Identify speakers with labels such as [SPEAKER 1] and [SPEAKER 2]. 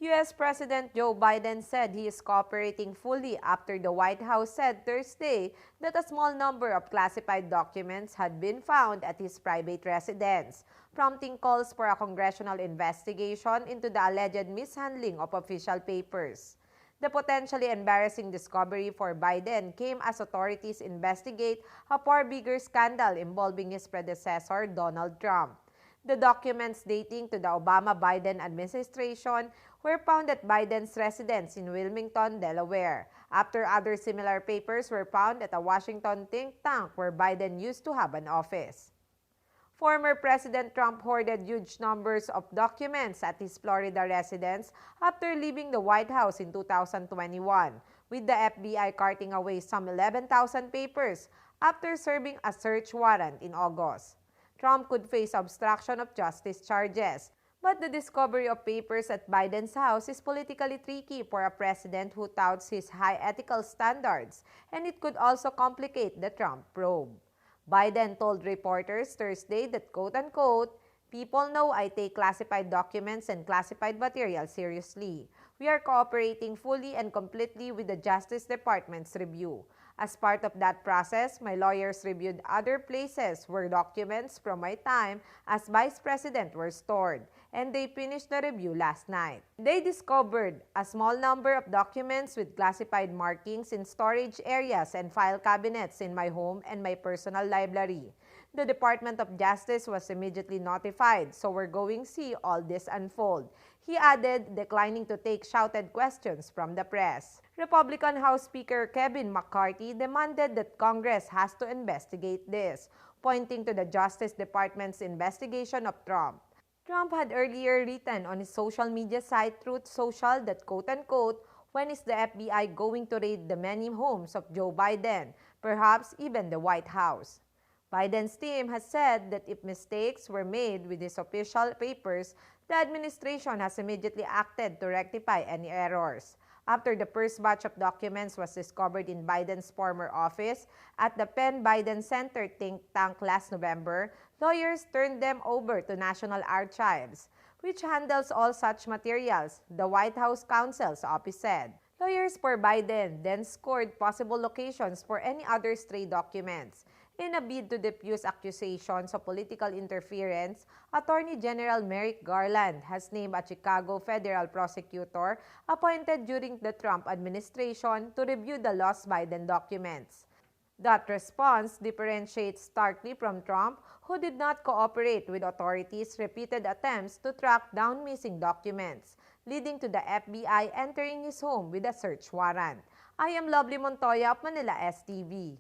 [SPEAKER 1] U.S. President Joe Biden said he is cooperating fully after the White House said Thursday that a small number of classified documents had been found at his private residence, prompting calls for a congressional investigation into the alleged mishandling of official papers. The potentially embarrassing discovery for Biden came as authorities investigate a far bigger scandal involving his predecessor, Donald Trump. The documents dating to the Obama-Biden administration were found at Biden's residence in Wilmington, Delaware, after other similar papers were found at a Washington think tank where Biden used to have an office. Former President Trump hoarded huge numbers of documents at his Florida residence after leaving the White House in 2021, with the FBI carting away some 11,000 papers after serving a search warrant in August. Trump could face obstruction of justice charges, but the discovery of papers at Biden's house is politically tricky for a president who touts his high ethical standards, and it could also complicate the Trump probe. Biden told reporters Thursday that, quote-unquote, "People know I take classified documents and classified material seriously. We are cooperating fully and completely with the Justice Department's review. As part of that process, my lawyers reviewed other places where documents from my time as Vice President were stored, and they finished the review last night. They discovered a small number of documents with classified markings in storage areas and file cabinets in my home and my personal library. The Department of Justice was immediately notified, so we're going to see all this unfold," he added, declining to take shouted questions from the press. Republican House Speaker Kevin McCarthy demanded that Congress has to investigate this, pointing to the Justice Department's investigation of Trump. Trump had earlier written on his social media site Truth Social that, quote-unquote, "When is the FBI going to raid the many homes of Joe Biden, perhaps even the White House?" Biden's team has said that if mistakes were made with his official papers, the administration has immediately acted to rectify any errors. After the first batch of documents was discovered in Biden's former office at the Penn Biden Center think tank last November, lawyers turned them over to National Archives, which handles all such materials, the White House counsel's office said. Lawyers for Biden then scored possible locations for any other stray documents. In a bid to defuse accusations of political interference, Attorney General Merrick Garland has named a Chicago federal prosecutor appointed during the Trump administration to review the lost Biden documents. That response differentiates starkly from Trump, who did not cooperate with authorities' repeated attempts to track down missing documents, leading to the FBI entering his home with a search warrant. I am Lovely Montoya of Manila STV.